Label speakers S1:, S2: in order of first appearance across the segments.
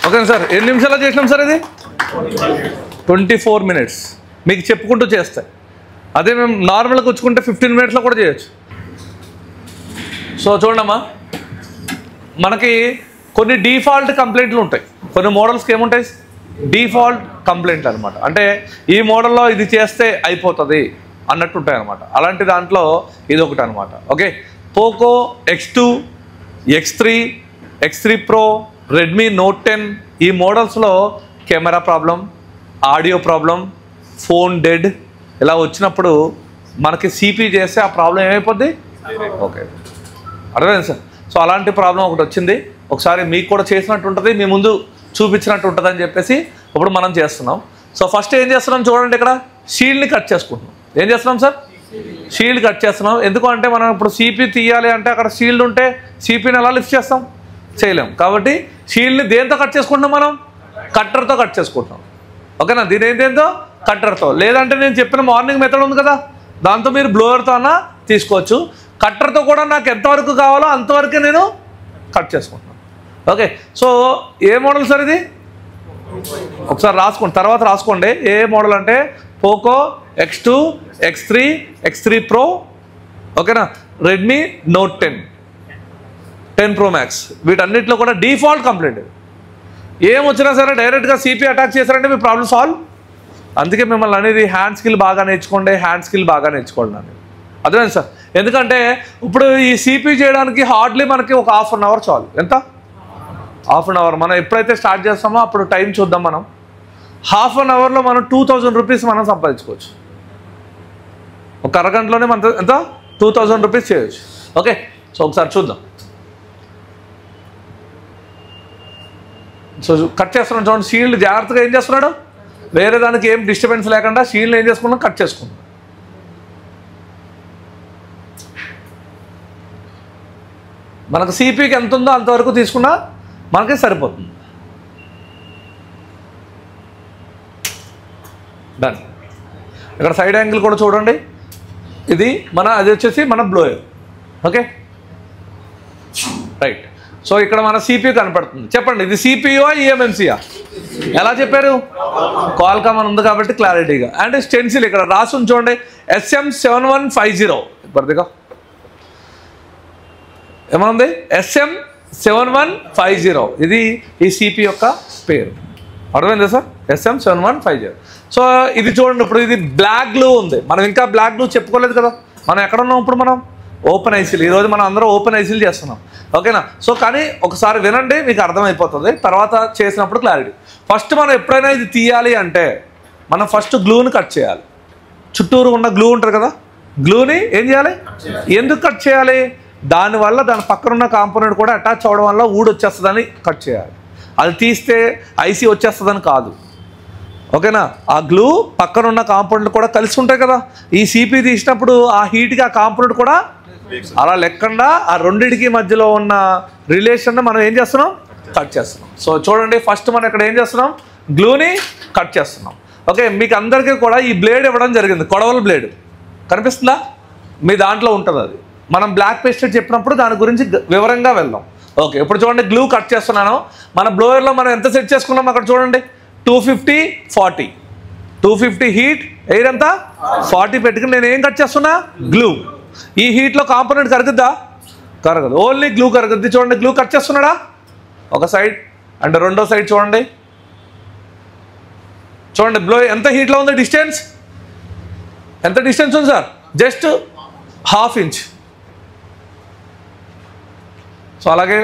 S1: ఓకేనా సార్? ఎన్ని నిమిషాలు చేసినాం సార్ ఇది? 24 minutes. మీకు చెప్పుకుంటూ చేస్తాయి. అదే మేము నార్మల్గా వచ్చుకుంటే 15 minutesలో కూడా చేయొచ్చు. సో చూడమ్మా, మనకి కొన్ని డిఫాల్ట్ కంప్లైంట్లు ఉంటాయి. కొన్ని మోడల్స్కి ఏముంటాయి? డిఫాల్ట్ కంప్లైంట్లు అనమాట. అంటే ఈ మోడల్లో ఇది చేస్తే అయిపోతుంది అన్నట్టు ఉంటాయి అనమాట. అలాంటి దాంట్లో ఇది ఒకటి అనమాట. Okay, Poco X2, X3, X3 Pro, Redmi Note 10 ఈ మోడల్స్లో camera problem, audio problem, phone dead ఇలా వచ్చినప్పుడు మనకి సిపి చేస్తే ఆ ప్రాబ్లం ఏమైపోద్ది? ఓకే, అర్థమైంది సార్? సో అలాంటి ప్రాబ్లం ఒకటి వచ్చింది. ఒకసారి మీకు కూడా చేసినట్టు ఉంటుంది, మీ ముందు చూపించినట్టు ఉంటుంది అని చెప్పేసి ఇప్పుడు మనం చేస్తున్నాం. సో ఫస్ట్ ఏం చేస్తున్నాం చూడండి, ఇక్కడ షీల్డ్ని కట్ చేసుకుంటున్నాం. ఏం చేస్తున్నాం సార్? షీల్డ్ కట్ చేస్తున్నాం. ఎందుకు అంటే మనం ఇప్పుడు సిపి తీయాలి అంటే అక్కడ షీల్డ్ ఉంటే సిపిని ఎలా లిఫ్ట్ చేస్తాం? చేయలేం. కాబట్టి షీల్డ్ని దేంతో కట్ చేసుకుంటున్నాం? మనం కట్టర్తో కట్ చేసుకుంటున్నాం. ఓకేనా? దీని ఏంటేంతో? కట్టర్తో. లేదంటే నేను చెప్పిన మార్నింగ్ మెథడ్ ఉంది కదా, దాంతో మీరు బ్లోయర్తో అన్నా తీసుకోవచ్చు. కట్టర్తో కూడా నాకు ఎంతవరకు కావాలో అంతవరకే నేను కట్ చేసుకుంటున్నాను. ఓకే, సో ఏ మోడల్ సార్ ఇది? ఒకసారి రాసుకోండి, తర్వాత రాసుకోండి. ఏ మోడల్ అంటే Poco X2, X3, X3 Pro, ఓకేనా, రెడ్మీ Note 10 Pro Max, వీటన్నిటిలో కూడా డిఫాల్ట్ కంప్లైంట్. ఏం వచ్చినా సరే డైరెక్ట్గా సిపి అటాక్ చేశారంటే మీ ప్రాబ్లం సాల్వ్. అందుకే మిమ్మల్ని అనేది హ్యాండ్ స్కిల్ బాగా నేర్చుకోండి, హ్యాండ్ స్కిల్ బాగా నేర్చుకోండి అని. అర్థమైంది సార్? ఎందుకంటే ఇప్పుడు ఈ సిపి చేయడానికి హార్డ్లీ మనకి ఒక 1/2 hour చాలు. ఎంత? 1/2 hour. మనం ఎప్పుడైతే స్టార్ట్ చేస్తామో అప్పుడు టైం చూద్దాం. మనం 1/2 hourలో మనం 2000 rupees మనం సంపాదించుకోవచ్చు. ఒక అరగంటలోనే మన ఎంత? 2000 rupees చేయొచ్చు. ఓకే, సో ఒకసారి చూద్దాం. సో కట్ చేస్తున్నాం చూడండి. షీల్డ్ జాగ్రత్తగా ఏం చేస్తున్నాడు? వేరే దానికి ఏం డిస్టర్బెన్స్ లేకుండా షీల్డ్ ఏం చేసుకున్నాం? కట్ చేసుకున్నాం. మనకు సిపికి ఎంత ఉందో అంతవరకు తీసుకున్నా మనకి సరిపోతుంది. డన్. ఇక్కడ సైడ్ యాంగిల్ కూడా చూడండి. ఇది అది వచ్చేసి మన బ్లోయర్. Okay, right. సో ఇక్కడ మన సిపియు కనపడుతుంది. చెప్పండి, ఇది సిపియుఆ ఈఎంఎంసీయా? ఎలా చెప్పారు? క్వాల్కామ్ అని ఉంది కాబట్టి క్లారిటీగా. అండ్ స్టెన్సిల్ ఇక్కడ రాసి చూడండి, SM7150. ఇప్పటిదిగా ఏమనుంది? SM7150. ఇది ఈ సిపి యొక్క పేరు. అర్థమైందా సార్? SM7150. సో ఇది చూడండి, ఇప్పుడు ఇది బ్లాక్ గ్లూ ఉంది. మనం ఇంకా బ్లాక్ గ్లూ చెప్పుకోలేదు కదా. మనం ఎక్కడ ఉన్నాం ఇప్పుడు? మనం ఓపెన్ ఐసీలు. ఈరోజు మనం అందరం ఓపెన్ ఐసీలు చేస్తున్నాం. ఓకేనా? సో కానీ ఒకసారి వినండి, మీకు అర్థమైపోతుంది. తర్వాత చేసినప్పుడు క్లారిటీ. ఫస్ట్ మనం ఎప్పుడైనా ఇది తీయాలి అంటే మనం ఫస్ట్ గ్లూని కట్ చేయాలి. చుట్టూరు ఉన్న గ్లూ ఉంటుంది కదా, గ్లూని ఏం చేయాలి? ఎందుకు కట్ చేయాలి? దానివల్ల దాని పక్కన ఉన్న కాంపోనెంట్ కూడా అటాచ్ అవ్వడం వల్ల ఊడొచ్చేస్తుందని కట్ చేయాలి. అది తీస్తే ఐసీ వచ్చేస్తుందని కాదు. ఓకేనా? ఆ గ్లూ పక్కన ఉన్న కాంపోనెంట్ కూడా కలిసి ఉంటాయి కదా. ఈ సిపి తీసినప్పుడు ఆ హీట్కి ఆ కాంపోనెంట్ కూడా అలా లేకుండా ఆ రెండింటికి మధ్యలో ఉన్న రిలేషన్ మనం ఏం చేస్తున్నాం? కట్ చేస్తున్నాం. సో చూడండి, ఫస్ట్ మనం ఇక్కడ ఏం చేస్తున్నాం? గ్లూని కట్ చేస్తున్నాం. ఓకే, మీకు అందరికీ కూడా ఈ బ్లేడ్ ఇవ్వడం జరిగింది. కొడవల బ్లేడ్ కనిపిస్తుందా? మీ దాంట్లో ఉంటుంది. అది మనం బ్లాక్ పేస్ట్ చెప్పినప్పుడు దాని గురించి వివరంగా వెళ్దాం. ఓకే, ఇప్పుడు చూడండి, గ్లూ కట్ చేస్తున్నాను. మన బ్లోయర్లో మనం ఎంత సెట్ చేసుకున్నాం అక్కడ చూడండి, 250, 40. 250 హీట్, ఎయిర్ ఎంత? 40 పెట్టుకుని నేను ఏం కట్ చేస్తున్నా? గ్లూ. ఈ హీట్లో కాంపోనెంట్ కరుగుద్దా? కరగదు, ఓన్లీ గ్లూ కరుగుద్ది. చూడండి, గ్లూ కట్ చేస్తున్నాడా? ఒక సైడ్ అండ్ రెండో సైడ్ చూడండి. చూడండి బ్లో ఎంత హీట్లో ఉంది. డిస్టెన్స్ ఎంత డిస్టెన్స్ ఉంది సార్? Just 1/2 inch. సో అలాగే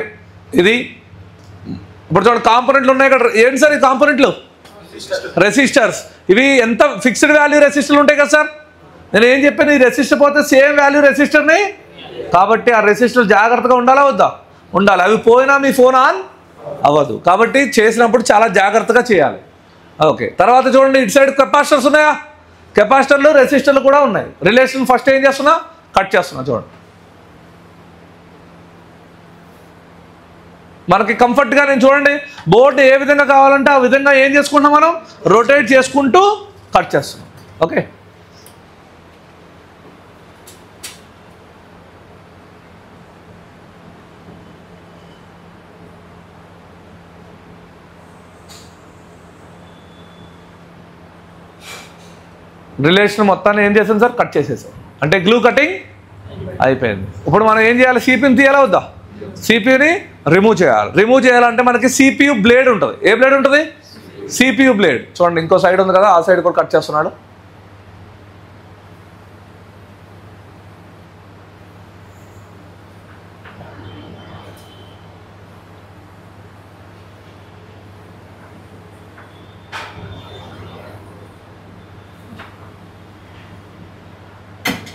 S1: ఇది ఇప్పుడు చూడండి, కాంపోనెంట్లు ఉన్నాయి ఇక్కడ. ఏంటి సార్ ఈ కాంపోనెంట్లు? రెసిస్టర్స్. ఇవి ఎంత ఫిక్స్డ్ వాల్యూ రెసిస్టర్లు ఉంటాయి కదా సార్. నేను ఏం చెప్పాను, ఈ రెసిస్టర్ పోతే సేమ్ వాల్యూ రెసిస్టర్ని, కాబట్టి ఆ రెసిస్టర్ జాగ్రత్తగా ఉండాలా వద్దా? ఉండాలి. అవి పోయినా మీ ఫోన్ ఆన్ అవ్వదు. కాబట్టి చేసినప్పుడు చాలా జాగ్రత్తగా చేయాలి. ఓకే, తర్వాత చూడండి, ఇటు సైడ్ కెపాసిటర్స్ ఉన్నాయా? కెపాసిటర్లు రెసిస్టర్లు కూడా ఉన్నాయి. రిలేషన్ ఫస్ట్ ఏం చేస్తున్నా? కట్ చేస్తున్నా. చూడండి, మనకి కంఫర్ట్గా నేను చూడండి బోర్డు ఏ విధంగా కావాలంటే ఆ విధంగా ఏం చేసుకుంటాం మనం? రొటేట్ చేసుకుంటూ కట్ చేస్తున్నాం. ఓకే, రిలేషన్ మొత్తాన్ని ఏం చేసాం సార్? కట్ చేసేసాం. అంటే గ్లూ కటింగ్ అయిపోయింది. ఇప్పుడు మనం ఏం చేయాలి? సిపియూని తీయాలా వద్దా? సిపియూని రిమూవ్ చేయాలి. రిమూవ్ చేయాలంటే మనకి సిపియూ బ్లేడ్ ఉంటుంది. ఏ బ్లేడ్ ఉంటుంది? CPU blade. చూడండి, ఇంకో సైడ్ ఉంది కదా, ఆ సైడ్ కూడా కట్ చేస్తున్నాడు.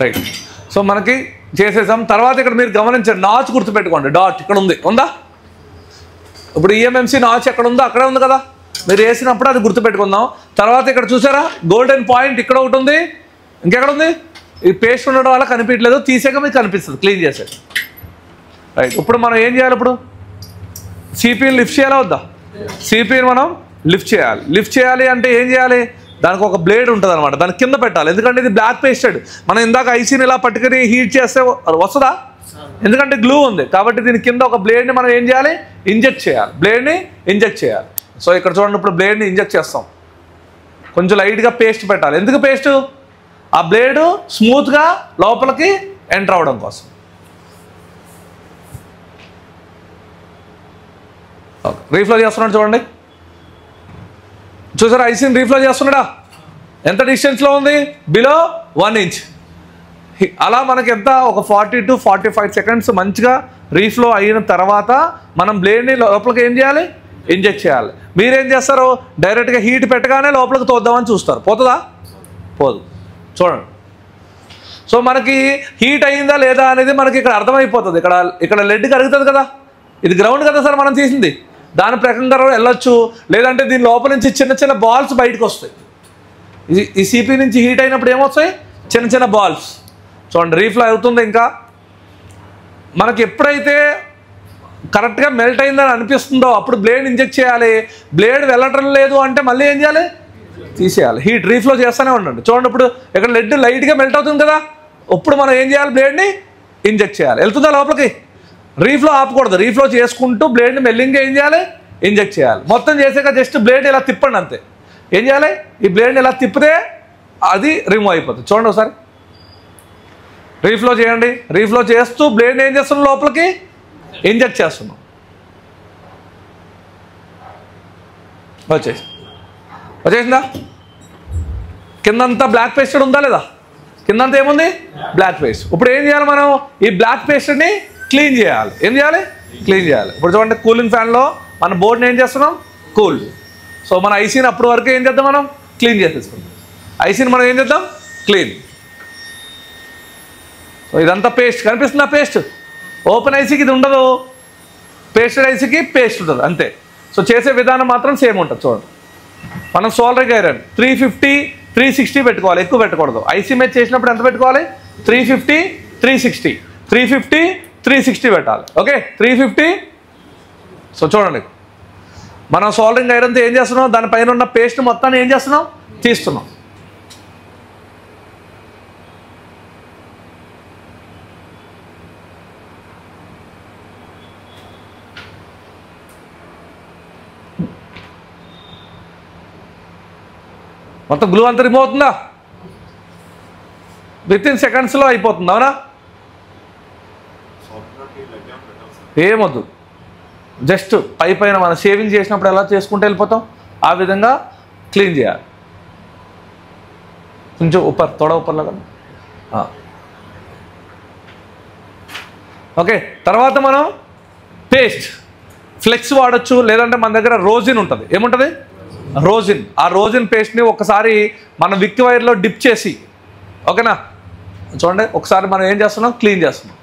S1: రైట్. సో మనకి చేసేసాం. తర్వాత ఇక్కడ మీరు గమనించండి, నాచ్ గుర్తుపెట్టుకోండి. డాట్ ఇక్కడ ఉంది, ఉందా? ఇప్పుడు ఈఎంఎంసీ నాచ్ ఎక్కడ ఉందో అక్కడే ఉంది కదా, మీరు వేసినప్పుడు అది గుర్తుపెట్టుకుందాం. తర్వాత ఇక్కడ చూసారా గోల్డెన్ పాయింట్ ఇక్కడ ఒకటి ఉంది, ఇంకెక్కడ ఉంది? ఈ పేస్ట్ ఉండడం వల్ల కనిపించలేదు, తీసాక మీకు కనిపిస్తుంది క్లీన్ చేసేది. రైట్. ఇప్పుడు మనం ఏం చేయాలి? ఇప్పుడు సిపియూని లిఫ్ట్ చేయాలా వద్దా? సిపియూని మనం లిఫ్ట్ చేయాలి. లిఫ్ట్ చేయాలి అంటే ఏం చేయాలి? దానికి ఒక బ్లేడ్ ఉంటుంది అనమాట, దాని కింద పెట్టాలి. ఎందుకంటే ఇది బ్లాక్ పేస్టెడ్. మనం ఇందాక ఐసీని ఇలా పట్టుకుని హీట్ చేస్తే వస్తుందా? ఎందుకంటే గ్లూ ఉంది కాబట్టి దీని కింద ఒక బ్లేడ్ని మనం ఏం చేయాలి? ఇంజెక్ట్ చేయాలి. బ్లేడ్ని ఇంజెక్ట్ చేయాలి. సో ఇక్కడ చూడండి, ఇప్పుడు బ్లేడ్ని ఇంజెక్ట్ చేస్తాం. కొంచెం లైట్గా పేస్ట్ పెట్టాలి. ఎందుకు పేస్ట్? ఆ బ్లేడ్ స్మూత్గా లోపలికి ఎంటర్ అవ్వడం కోసం. రీఫ్లో చేస్తున్నాడు చూడండి. చూసారా ఐసీని రీఫ్లో చేస్తున్నాడా? ఎంత డిస్టెన్స్లో ఉంది? Below 1 inch. అలా మనకి ఎంత? ఒక 40 to 45 సెకండ్స్ మంచిగా రీఫ్లో అయిన తర్వాత మనం బ్లేడ్ని లోపలికి ఏం చేయాలి? ఇంజెక్ట్ చేయాలి. మీరేం చేస్తారు? డైరెక్ట్గా హీట్ పెట్టగానే లోపలికి తోద్దామని చూస్తారు. పోతుందా? పోదు. చూడండి. సో మనకి హీట్ అయిందా లేదా అనేది మనకి ఇక్కడ అర్థమైపోతుంది. ఇక్కడ లెడ్ కరుగుతుంది కదా, ఇది గ్రౌండ్ కదా సార్ మనం తీసింది, దాని ప్రకారంగా వెళ్ళొచ్చు. లేదంటే దీని లోపల నుంచి చిన్న చిన్న బాల్స్ బయటకు వస్తాయి. ఈ సిపి నుంచి హీట్ అయినప్పుడు ఏమొస్తాయి? చిన్న చిన్న బాల్స్. చూడండి రీఫ్లో అవుతుంది. ఇంకా మనకి ఎప్పుడైతే కరెక్ట్గా మెల్ట్ అయిందని అనిపిస్తుందో అప్పుడు బ్లేడ్ ఇంజెక్ట్ చేయాలి. బ్లేడ్ వెళ్ళటం లేదు అంటే మళ్ళీ ఏం చేయాలి? తీసేయాలి. హీట్ రీఫ్లో చేస్తూనే ఉండండి. చూడండి, ఇప్పుడు ఇక్కడ లెడ్ లైట్గా మెల్ట్ అవుతుంది కదా, ఇప్పుడు మనం ఏం చేయాలి? బ్లేడ్ని ఇంజెక్ట్ చేయాలి. వెళ్తుందా లోపలికి? రీఫ్లో ఆపకూడదు. రీఫ్లో చేసుకుంటూ బ్లేడ్ని మెల్లింగ్గా ఏం చేయాలి? ఇంజెక్ట్ చేయాలి. మొత్తం చేసాక జస్ట్ బ్లేడ్ ఇలా తిప్పండి అంతే. ఏం చేయాలి? ఈ బ్లేడ్ని ఇలా తిప్పితే అది రిమూవ్ అయిపోతుంది. చూడండి ఒకసారి రీఫ్లో చేయండి. రీఫ్లో చేస్తూ బ్లేడ్ని ఏం చేస్తున్నాం? లోపలికి ఇంజెక్ట్ చేస్తున్నాం. వచ్చేసిందా? కిందంతా బ్లాక్ పేస్టెడ్ ఉందా లేదా? కిందంతా ఏముంది? Black paste. ఇప్పుడు ఏం చేయాలి? మనం ఈ బ్లాక్ పేస్ట్ని క్లీన్ చేయాలి. ఏం చేయాలి? క్లీన్ చేయాలి. ఇప్పుడు చూడండి, కూలింగ్ ఫ్యాన్లో మన బోర్డుని ఏం చేస్తున్నాం? కూల్. సో మన ఐసీని అప్పటి వరకు ఏం చేద్దాం? మనం క్లీన్ చేసేసుకుందాం. ఐసీని మనం ఏం చేద్దాం? క్లీన్. సో ఇదంతా పేస్ట్ కనిపిస్తుందా? పేస్ట్. ఓపెన్ ఐసీకి ఇది ఉండదు, పేస్టెడ్ ఐసీకి పేస్ట్ ఉంటుంది అంతే. సో చేసే విధానం మాత్రం సేమ్ ఉంటుంది. చూడండి, మనం సోల్డరింగ్ ఐరన్ 350, 360 పెట్టుకోవాలి, ఎక్కువ పెట్టకూడదు. ఐసీ మ్యాచ్ చేసినప్పుడు ఎంత పెట్టుకోవాలి? 350, 360, 350, 360 పెట్టాలి. ఓకే, 350. సో చూడండి, మనం సోల్డరింగ్ ఐరన్తో ఏం చేస్తున్నాం? దానిపైన ఉన్న పేస్ట్ మొత్తాన్ని ఏం చేస్తున్నాం? తీస్తున్నాం. మొత్తం గ్లూ అంతా రిమూవ్ అవుతుందా? వితిన్ సెకండ్స్లో అయిపోతుంది. అవునా? ఏమొద్దు, జస్ట్ పైన మనం షేవింగ్ చేసినప్పుడు ఎలా చేసుకుంటూ వెళ్ళిపోతాం ఆ విధంగా క్లీన్ చేయాలి. కొంచెం తోడ ఉప్పర్లాగా. ఓకే, తర్వాత మనం పేస్ట్ ఫ్లెక్స్ వాడచ్చు, లేదంటే మన దగ్గర రోజిన్ ఉంటుంది. ఏముంటుంది? రోజిన్. ఆ రోజిన్ పేస్ట్ని ఒకసారి మనం విక్ వైర్లో డిప్ చేసి, ఓకేనా, చూడండి ఒకసారి మనం ఏం చేస్తున్నాం? క్లీన్ చేస్తున్నాం.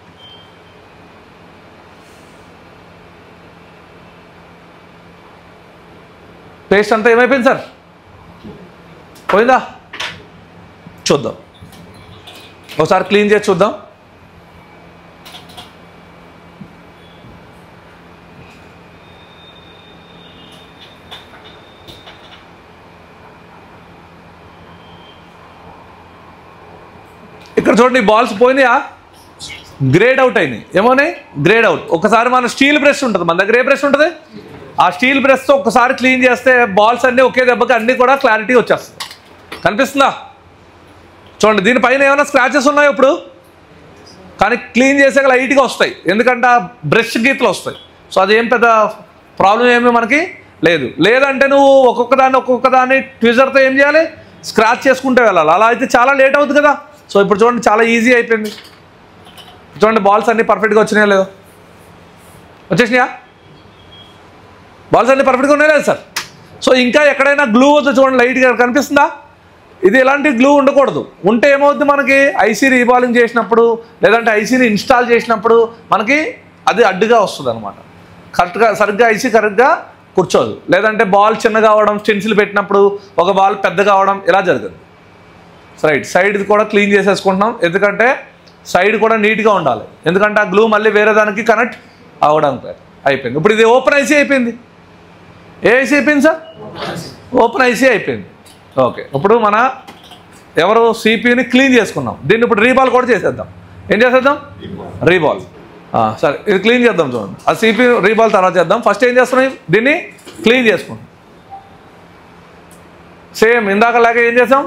S1: పేస్ట్ అంతా ఏమైపోయింది సార్? పోయిందా? చూద్దాం ఒకసారి క్లీన్ చేసి చూద్దాం. ఇక్కడ చూడండి, బాల్స్ పోయినాయా? గ్రేడ్ అవుట్ అయినాయి. ఏమోనాయి? Grade out. ఒకసారి మన స్టీల్ బ్రష్ ఉంటుంది, మన దగ్గర ఏ బ్రష్ ఉంటుంది? ఆ స్టీల్ బ్రష్తో ఒకసారి క్లీన్ చేస్తే బాల్స్ అన్నీ ఒకే దెబ్బకి అన్నీ కూడా క్లారిటీ వచ్చేస్తుంది. కనిపిస్తుందా? చూడండి దీనిపైన ఏమైనా స్క్రాచెస్ ఉన్నాయో ఇప్పుడు, కానీ క్లీన్ చేసాక లైట్గా వస్తాయి, ఎందుకంటే ఆ బ్రష్ గీతలు వస్తాయి. సో అదేం పెద్ద ప్రాబ్లం ఏమీ మనకి లేదు. లేదంటే నువ్వు ఒక్కొక్క దాన్ని ట్విజర్తో ఏం చేయాలి, స్క్రాచ్ చేసుకుంటే వెళ్ళాలి. అలా అయితే చాలా లేట్ అవుతుంది కదా. సో ఇప్పుడు చూడండి చాలా ఈజీ అయిపోయింది. చూడండి బాల్స్ అన్నీ పర్ఫెక్ట్గా వచ్చినాయా లేదో, వచ్చేసినాయా? బాల్స్ అన్నీ పర్ఫెక్ట్గా ఉన్నాయా లేదు సార్? సో ఇంకా ఎక్కడైనా గ్లూ వద్దు, చూడండి లైట్గా కనిపిస్తుందా? ఇది ఎలాంటి గ్లూ ఉండకూడదు. ఉంటే ఏమవుతుంది, మనకి ఐసీ రీబాలింగ్ చేసినప్పుడు లేదంటే ఐసీని ఇన్స్టాల్ చేసినప్పుడు మనకి అది అడ్డుగా వస్తుంది అనమాట. కరెక్ట్గా సరిగ్గా ఐసీ కరెక్ట్గా కూర్చోదు. లేదంటే బాల్ చిన్నగా అవడం, స్టెన్సిల్ పెట్టినప్పుడు ఒక బాల్ పెద్దగా అవడం ఇలా జరుగుతుంది. రైట్, సైడ్ కూడా క్లీన్ చేసేసుకుంటున్నాం, ఎందుకంటే సైడ్ కూడా నీట్గా ఉండాలి. ఎందుకంటే ఆ గ్లూ మళ్ళీ వేరే దానికి కనెక్ట్ అవ్వడానికి అయిపోయింది. ఇప్పుడు ఇది ఓపెన్ ఐసీ అయిపోయింది. ఏ ఐసీ అయిపోయింది సార్? ఓపెన్ ఐసీ అయిపోయింది. ఓకే, ఇప్పుడు మన ఎవరు సిపియూని క్లీన్ చేసుకున్నాం. దీన్ని ఇప్పుడు రీబాల్ కూడా చేసేద్దాం. ఏం చేసేద్దాం? రీబాల్. సరే, ఇది క్లీన్ చేద్దాం. చూడండి, ఆ సిపియూ రీబాల్ తర్వాత చేద్దాం. ఫస్ట్ ఏం చేస్తున్నాం, దీన్ని క్లీన్ చేసుకుంటాం. సేమ్ ఇందాకలాగే ఏం చేసాం,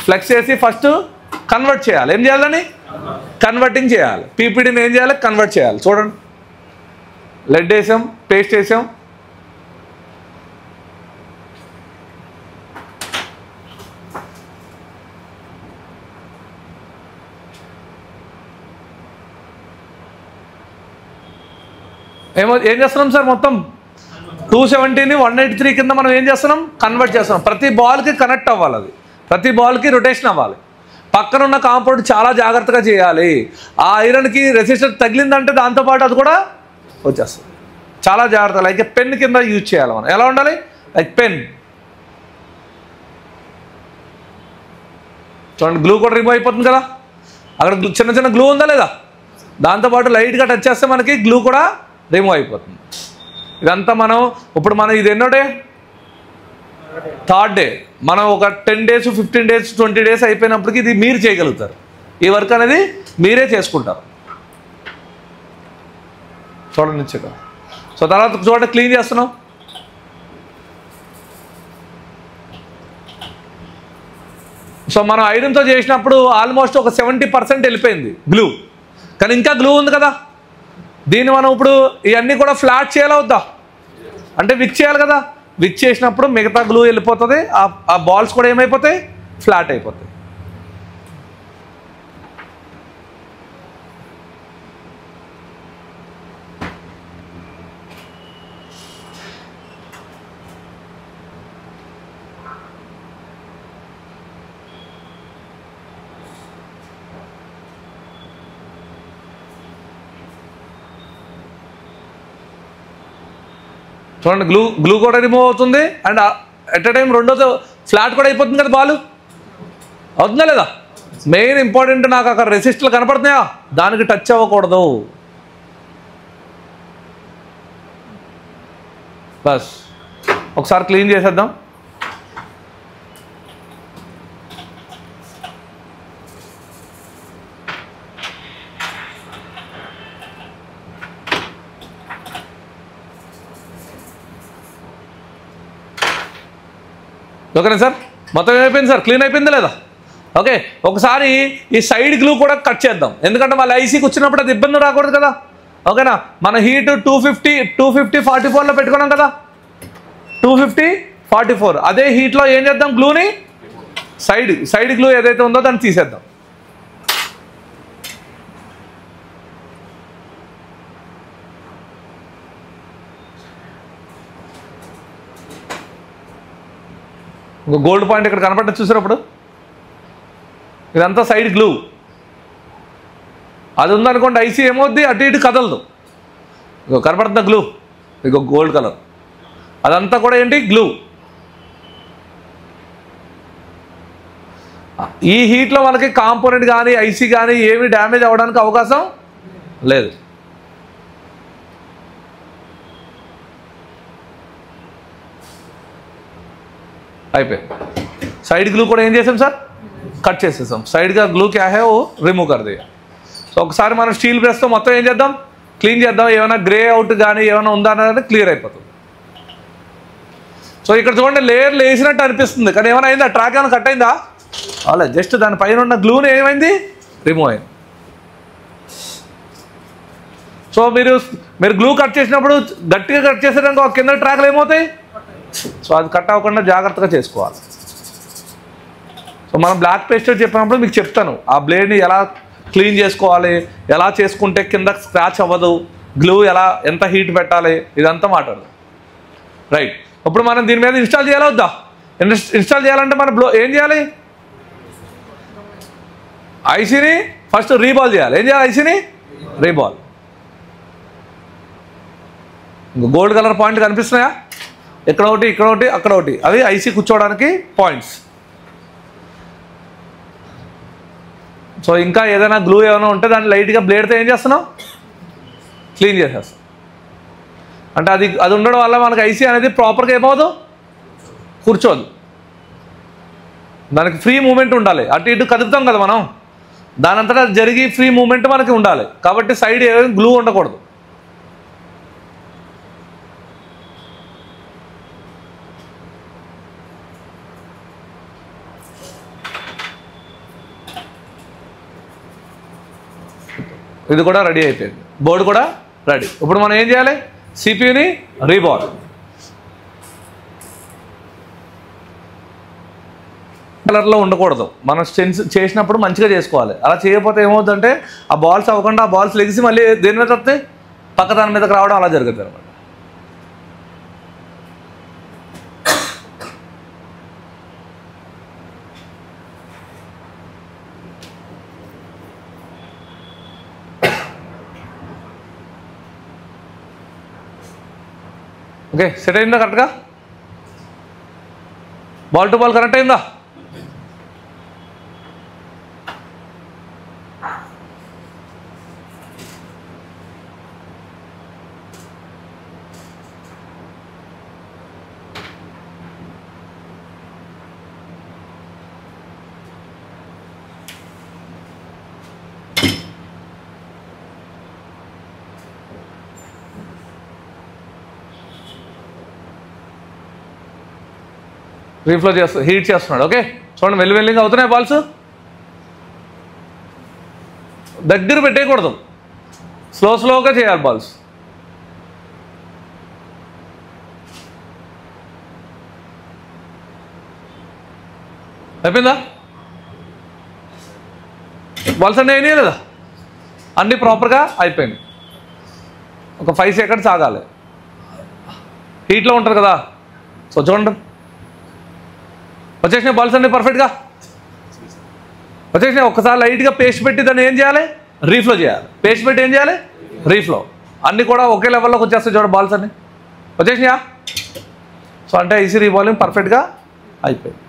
S1: ఫ్లెక్స్ చేసి ఫస్ట్ కన్వర్ట్ చేయాలి. ఏం చేయాలని? కన్వర్టింగ్ చేయాలి. పీపీడీని ఏం చేయాలి? కన్వర్ట్ చేయాలి. చూడండి, లెడ్ వేసాం, పేస్ట్ వేసాం, ఏం చేస్తున్నాం సార్, మొత్తం 270ని 183 కింద మనం ఏం చేస్తున్నాం, కన్వర్ట్ చేస్తున్నాం. ప్రతి బాల్కి కనెక్ట్ అవ్వాలి, అది ప్రతి బాల్కి రొటేషన్ అవ్వాలి. పక్కన ఉన్న కాంపౌండ్ చాలా జాగ్రత్తగా చేయాలి. ఆ ఐరన్కి రెసిస్టర్ తగిలిందంటే దాంతోపాటు అది కూడా వచ్చేస్తుంది. చాలా జాగ్రత్త, లైక్ పెన్ కింద యూజ్ చేయాలి మనం. ఎలా ఉండాలి? Like pen. చూడండి, గ్లూ కూడా రిమూవ్ అయిపోతుంది కదా. అక్కడ చిన్న చిన్న గ్లూ ఉందా లేదా? దాంతోపాటు లైట్గా టచ్ చేస్తే మనకి గ్లూ కూడా రిమూవ్ అయిపోతుంది. ఇదంతా మనం ఇప్పుడు ఇది ఎన్నో డే? 3rd day. మనం ఒక 10 days 15 days 20 days అయిపోయినప్పటికీ ఇది మీరు చేయగలుగుతారు. ఈ వర్క్ అనేది మీరే చేసుకుంటారు. చూడండి నిచ్చగా. సో తర్వాత చూడండి, క్లీన్ చేస్తున్నాం. సో మనం ఐరన్తో చేసినప్పుడు ఆల్మోస్ట్ ఒక 70% వెళ్ళిపోయింది గ్లూ, కానీ ఇంకా గ్లూ ఉంది కదా. దీన్ని మనం ఇప్పుడు ఇవన్నీ కూడా ఫ్లాట్ చేయాలా వద్దా? అంటే విక్ చేయాలి కదా. విక్ చేసినప్పుడు మిగతా గ్లూ వెళ్ళిపోతుంది, ఆ బాల్స్ కూడా ఏమైపోతాయి, ఫ్లాట్ అయిపోతాయి. చూడండి, గ్లూ కూడా రిమూవ్ అవుతుంది, అండ్ ఎట్ ఎ టైం రెండోది ఫ్లాట్ కూడా అయిపోతుంది కదా. బాల్ అవుతుందా లేదా? మెయిన్ ఇంపార్టెంట్, నాకు అక్కడ రెసిస్టర్లు కనపడుతున్నాయా, దానికి టచ్ అవ్వకూడదు. బస్ ఒకసారి క్లీన్ చేసేద్దాం. ఓకేనా సార్? మొత్తం ఏమైపోయింది సార్? క్లీన్ అయిపోయిందా లేదా? ఓకే, ఒకసారి ఈ సైడ్ గ్లూ కూడా కట్ చేద్దాం, ఎందుకంటే మళ్ళీ ఐసీకి వచ్చినప్పుడు అది ఇబ్బంది రాకూడదు కదా. ఓకేనా? మన హీట్ 250-44లో పెట్టుకున్నాం కదా, 250-44. అదే హీట్లో ఏం చేద్దాం, గ్లూని సైడ్ గ్లూ ఏదైతే ఉందో దాన్ని తీసేద్దాం. ఇంకో గోల్డ్ పాయింట్ ఇక్కడ కనపడ్డ చూసినప్పుడు ఇదంతా సైడ్ గ్లూ. అది ఉందనుకోండి, ఐసీ ఏమవుద్ది, అటు ఇటు కదలదు. ఇగో కనపడుతున్న గ్లూ, ఇగో గోల్డ్ కలర్, అదంతా కూడా ఏంటి, గ్లూ. ఈ హీట్లో మనకి కాంపోనెంట్ కానీ ఐసీ కానీ ఏమి డ్యామేజ్ అవ్వడానికి అవకాశం లేదు. అయిపోయింది. సైడ్ గ్లూ కూడా ఏం చేసాం సార్, కట్ చేసేసాం. సైడ్గా గ్లూ క్యా హై ఓ రిమూవ్ కర్ దియా. సో ఒకసారి మనం స్టీల్ బ్రష్తో మొత్తం ఏం చేద్దాం, క్లీన్ చేద్దాం. ఏమైనా గ్రే అవుట్ కానీ ఏమైనా ఉందా అనేది క్లియర్ అయిపోతుంది. సో ఇక్కడ చూడండి, లేయర్లు వేసినట్టు అనిపిస్తుంది, కానీ ఏమైనా అయిందా, ట్రాక్ ఏమైనా కట్ అయిందా? అలా జస్ట్ దానిపైన ఉన్న గ్లూని ఏమైంది, రిమూవ్ అయింది. సో మీరు గ్లూ కట్ చేసినప్పుడు గట్టిగా కట్ చేసేటంటే కింద ట్రాక్లు ఏమవుతాయి, సో అది కట్ అవ్వకుండా జాగ్రత్తగా చేసుకోవాలి. సో మనం బ్లాక్ పేస్టర్ చెప్పినప్పుడు మీకు చెప్తాను ఆ బ్లేడ్ని ఎలా క్లీన్ చేసుకోవాలి, ఎలా చేసుకుంటే కింద స్క్రాచ్ అవ్వదు, గ్లూ ఎంత హీట్ పెట్టాలి, ఇదంతా మాట్లాడదు. రైట్, ఇప్పుడు మనం దీని మీద ఇన్స్టాల్ చేయాలా వద్దా? ఇన్స్టాల్ చేయాలంటే మనం ఏం చేయాలి, ఐసీని ఫస్ట్ రీబాల్ చేయాలి. ఏం చేయాలి, ఐసీని రీబాల్. గోల్డ్ కలర్ పాయింట్ కనిపిస్తున్నాయా, ఇక్కడ ఒకటి, ఇక్కడ ఒకటి, అక్కడ ఒకటి, అవి ఐసీ కూర్చోవడానికి పాయింట్స్. సో ఇంకా ఏదైనా గ్లూ ఏమైనా ఉంటే దాన్ని లైట్గా బ్లేడ్తో ఏం చేస్తున్నాం, క్లీన్ చేసేస్తాం. అంటే అది ఉండడం వల్ల మనకు ఐసీ అనేది ప్రాపర్గా ఏమవుదు, కూర్చోదు. దానికి ఫ్రీ మూమెంట్ ఉండాలి, అటు ఇటు కదుపుతాం కదా మనం, దానంతటా జరిగి ఫ్రీ మూమెంట్ మనకి ఉండాలి. కాబట్టి సైడ్ ఏమైనా గ్లూ ఉండకూడదు. ఇది కూడా రెడీ అయిపోయింది, బోర్డు కూడా రెడీ. ఇప్పుడు మనం ఏం చేయాలి, సిపియుని రీబాల్. కలర్లో ఉండకూడదు, మనం చేసినప్పుడు మంచిగా చేసుకోవాలి. అలా చేయకపోతే ఏమవుతుందంటే ఆ బాల్స్ అవ్వకుండా ఆ బాల్స్ లెగిసి మళ్ళీ దేని మీద వస్తాయి, పక్క దాని మీదకి రావడం అలా జరుగుతుంది అనమాట. ఓకే, సెట్ అయిందా కరెక్ట్గా, బాల్ టు బాల్ కరెక్ట్ అయిందా? రీఫ్లో హీట్ చేస్తున్నాడు. ఓకే, చూడండి వెల్లింగ్ అవుతున్నాయి బాల్స్. దగ్గర పెట్టేయకూడదు, స్లోగా చేయాలి బాల్స్. అయిపోయిందా, బాల్స్ అన్నీ అయినాయి లేదా, అన్నీ ప్రాపర్గా అయిపోయింది. ఒక 5 సెకండ్స్ ఆగాలి, హీట్లో ఉంటారు కదా. సో చూడండి వచ్చేసినాయి బాల్స్ అన్నీ పర్ఫెక్ట్గా వచ్చేసినాయి. ఒక్కసారి లైట్గా పేస్ట్ పెట్టి దాన్ని ఏం చేయాలి, రీఫ్లో చేయాలి. పేస్ట్ పెట్టి ఏం చేయాలి, రీఫ్లో. అన్నీ కూడా ఒకే లెవెల్లోకి వచ్చేస్తాయి చూడండి బాల్స్ అన్నీ వచ్చేసినాయా. సో అంటే ఐసీ రీబాలింగ్ పర్ఫెక్ట్గా అయిపోయింది.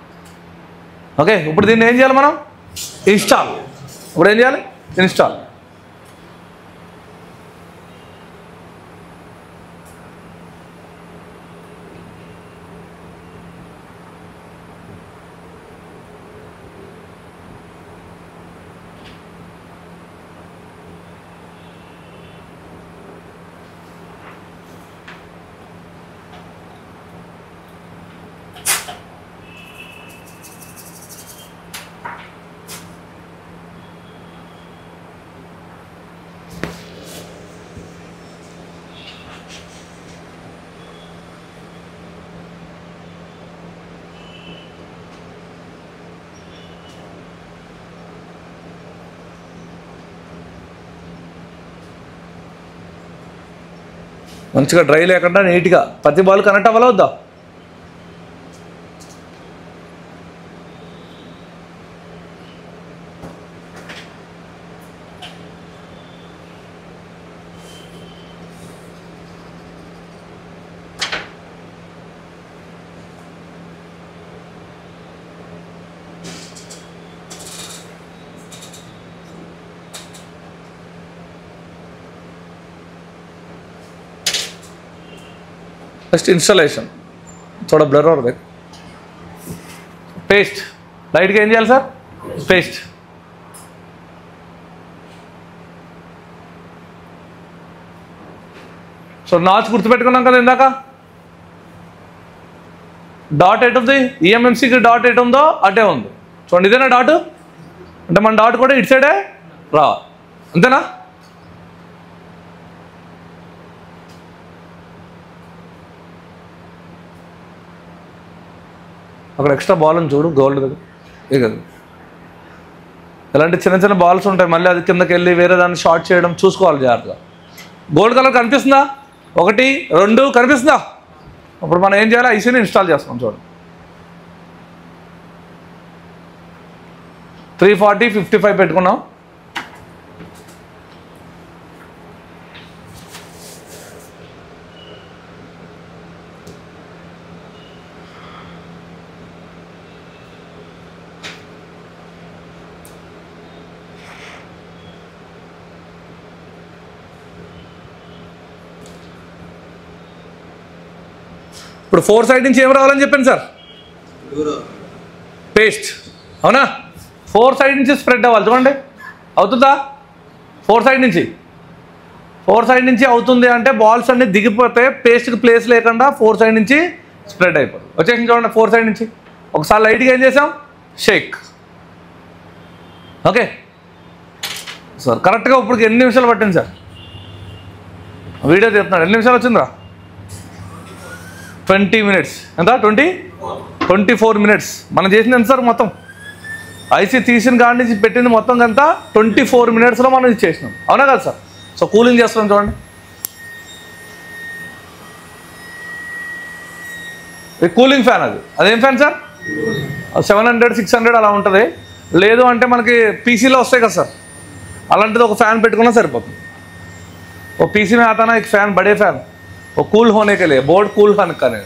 S1: ఓకే, ఇప్పుడు దీన్ని ఏం చేయాలి మనం, ఇన్స్టాల్. ఇప్పుడు ఏం చేయాలి, ఇన్స్టాల్. మంచిగా డ్రై లేకుండా నీట్గా ప్రతి బాల్ కనెక్ట్ అవ్వాలా వద్దా. ఫస్ట్ ఇన్స్టాలేషన్ थोड़ा ब्लर हो रहा है. पेस्ट लाइट का ఏం చేయాలి సార్, పేస్ట్. సో నాచ్ గుర్తుపెట్టుకున్నాం కదా ఇందాక, డాట్ ఎటు ఉంది, ఈఎంఎంసీకి డాట్ ఎటు ఉందో అటే ఉంది. చూడండి ఇదేనా డాట్, అంటే మన డాట్ కూడా ఇటు సైడే రావాలి, అంతేనా? అక్కడ ఎక్స్ట్రా బాల్ అని చూడు, గోల్డ్ దగ్గర ఇక ఇలాంటి చిన్న చిన్న బాల్స్ ఉంటాయి, మళ్ళీ అది కిందకి వెళ్ళి వేరే దాన్ని షార్ట్ చేయడం చూసుకోవాలి జాగ్రత్తగా. గోల్డ్ కలర్ కనిపిస్తుందా? 1 2 కనిపిస్తుందా? అప్పుడు మనం ఏం చేయాలి, ఐసీని ఇన్స్టాల్ చేస్తాం. చూడండి 340 55 పెట్టుకున్నాం. ఇప్పుడు 4 సైడ్ నుంచి ఏం రావాలని చెప్పాను సార్? పేస్ట్, అవునా? 4 సైడ్ నుంచి స్ప్రెడ్ అవ్వాలి. చూడండి అవుతుందా? 4 సైడ్ నుంచి అవుతుంది అంటే బాల్స్ అన్ని దిగిపోతే పేస్ట్కి ప్లేస్ లేకుండా 4 సైడ్ నుంచి స్ప్రెడ్ అయిపోతుంది. వచ్చేసింది చూడండి 4 సైడ్ నుంచి. ఒకసారి లైట్గా ఏం చేసాం, షేక్. ఓకే సార్, కరెక్ట్గా ఇప్పుడు ఎన్ని నిమిషాలు పట్టింది సార్? వీడియో చెప్తున్నాడు, ఎన్ని నిమిషాలు వచ్చిందా? 20 minutes. ఎంత? 24 minutes. మనం చేసింది ఎంత సార్? మొత్తం ఐసీ తీసిన కాడి నుంచి పెట్టింది మొత్తం ఎంత? 24 minutesలో మనం ఇది చేసినాం, అవునా కదా సార్? సో కూలింగ్ చేస్తున్నాం చూడండి. ఇది కూలింగ్ ఫ్యాన్. అదేం ఫ్యాన్ సార్? 700 600 అలా ఉంటుంది. లేదు అంటే మనకి పీసీలో వస్తాయి కదా సార్, అలాంటిది ఒక ఫ్యాన్ పెట్టుకున్నా సరిపోతుంది. ఓ पीसी में आता ना एक फैन, बड़े फैन, वो कूल होने के लिए, बोर्ड कूल करने.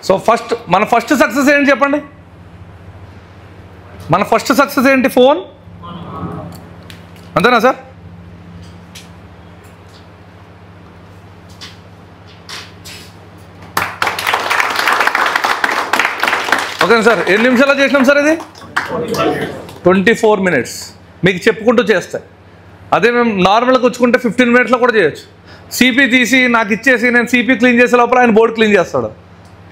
S1: సో మన ఫస్ట్ సక్సెస్ ఏంటి చెప్పండి? మన ఫస్ట్ సక్సెస్ ఏంటి? ఫోన్, అంతేనా సార్? ఓకేనా సార్? ఎన్ని నిమిషాలు చేసినాం సార్? ఇది 24 minutes. మీకు చెప్పుకుంటూ చేస్తాయి. అదే మేము నార్మల్గా వచ్చుకుంటే 15 minutesలో కూడా చేయొచ్చు. సిపి తీసి నాకు ఇచ్చేసి నేను సిపి క్లీన్ చేసే లోపల ఆయన బోర్డు క్లీన్ చేస్తాడు.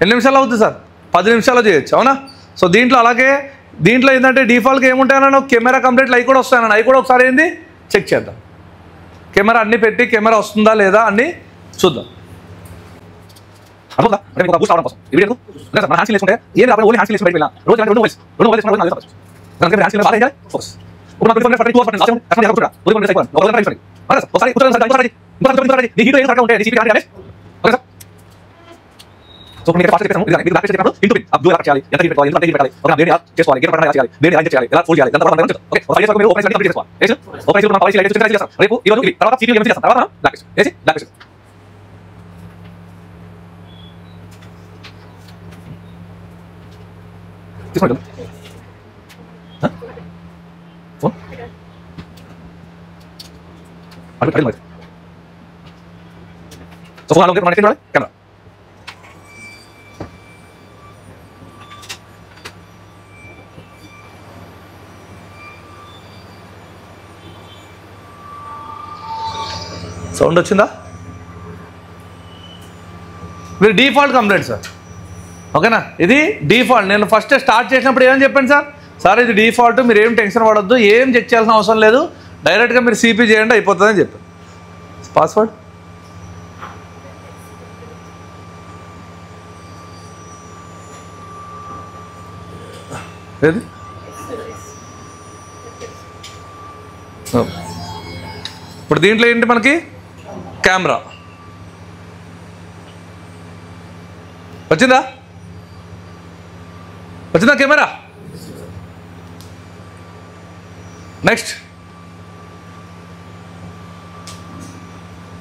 S1: ఎన్ని నిమిషాలు అవుతుంది సార్? 10 నిమిషాల్లో చేయొచ్చు, అవునా? సో దీంట్లో అలాగే దీంట్లో ఏంటంటే డిఫాల్ట్గా ఏముంటాయన్నా కెమెరా కంప్లీట్ అవి కూడా వస్తాయన్న, అవి కూడా ఒకసారి ఏంది చెక్ చేద్దాం. కెమెరా అన్నీ పెట్టి కెమెరా వస్తుందా లేదా అన్నీ చూద్దాం. సో మీరు ఫాస్ట్ చేస్తాము ఇది బ్లాక్ చేసినప్పుడు ఇంటూ అప్ డూ ఎలా చేయాలి, ఎంత హీట్ పెట్టాలి, ఎంత హీట్ పెట్టాలి, ఒక వేడి చేసుకోవాలి, గేర్ పడకుండా చేయాలి, వేడి హీట్ చేయాలి, ఎలా ఫోల్డ్ చేయాలి, ఎంత పడకుండా ఓకే. ఒక 5 ఇయర్స్ మీరు ఓపెన్ చేసి కంప్లీట్ చేసుకోవాలి. ఏసి ఓపెన్ చేసి మనం పాలిష్ లైట్ చేసి చేస్తాం. రేపు ఈ రోజు ఇది తర్వాత సిపి ఎంసీ చేస్తాం, తర్వాత బ్లాక్ చేసి ఏసి బ్లాక్ చేసి తీసుకోండి. ఫోన్ అడుగు అడుగు. సో ఫోన్ ఆన్ మనకి ఏంటి కెమెరా సౌండ్ వచ్చిందా? మీరు డిఫాల్ట్ కంప్లైంట్ సార్, ఓకేనా? ఇది డిఫాల్ట్. నేను ఫస్ట్ స్టార్ట్ చేసినప్పుడు ఏమని చెప్పాను సార్? సార్ ఇది డిఫాల్ట్, మీరు ఏం టెన్షన్ పడొద్దు, ఏం చెక్ చేయాల్సిన అవసరం లేదు, డైరెక్ట్గా మీరు సిపి చేయండి అయిపోతుందని చెప్పాను. పాస్వర్డ్ ఏది? ఇప్పుడు దీంట్లో ఏంటి మనకి కెమెరా, వచ్చిందా కెమెరా? నెక్స్ట్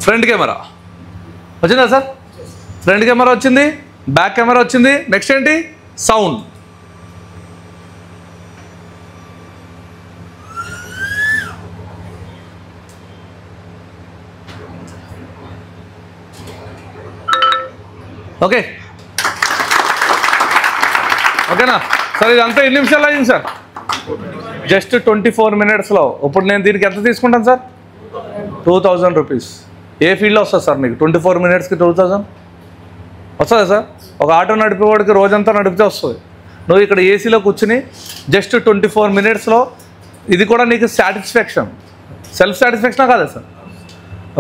S1: ఫ్రంట్ కెమెరా వచ్చిందా సార్? ఫ్రంట్ కెమెరా వచ్చింది, బ్యాక్ కెమెరా వచ్చింది. నెక్స్ట్ ఏంటి? సౌండ్. ఓకే ఓకేనా సార్? ఇదంతా ఎన్ని నిమిషాలు అయింది సార్? జస్ట్ 24 minutesలో. ఇప్పుడు నేను దీనికి ఎంత తీసుకుంటాను సార్? 2000 రూపీస్. ఏ ఫీల్డ్లో వస్తుంది సార్ మీకు 24 minutesకి 2000 వస్తుందా సార్? ఒక ఆటో నడిపేవాడికి రోజంతా నడిపితే వస్తుంది. నువ్వు ఇక్కడ ఏసీలో కూర్చుని జస్ట్ 24 minutesలో ఇది కూడా నీకు సాటిస్ఫాక్షన్, సెల్ఫ్ సాటిస్ఫాక్షనా కాదా సార్?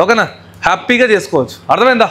S1: ఓకేనా? హ్యాపీగా చేసుకోవచ్చు. అర్థమైందా?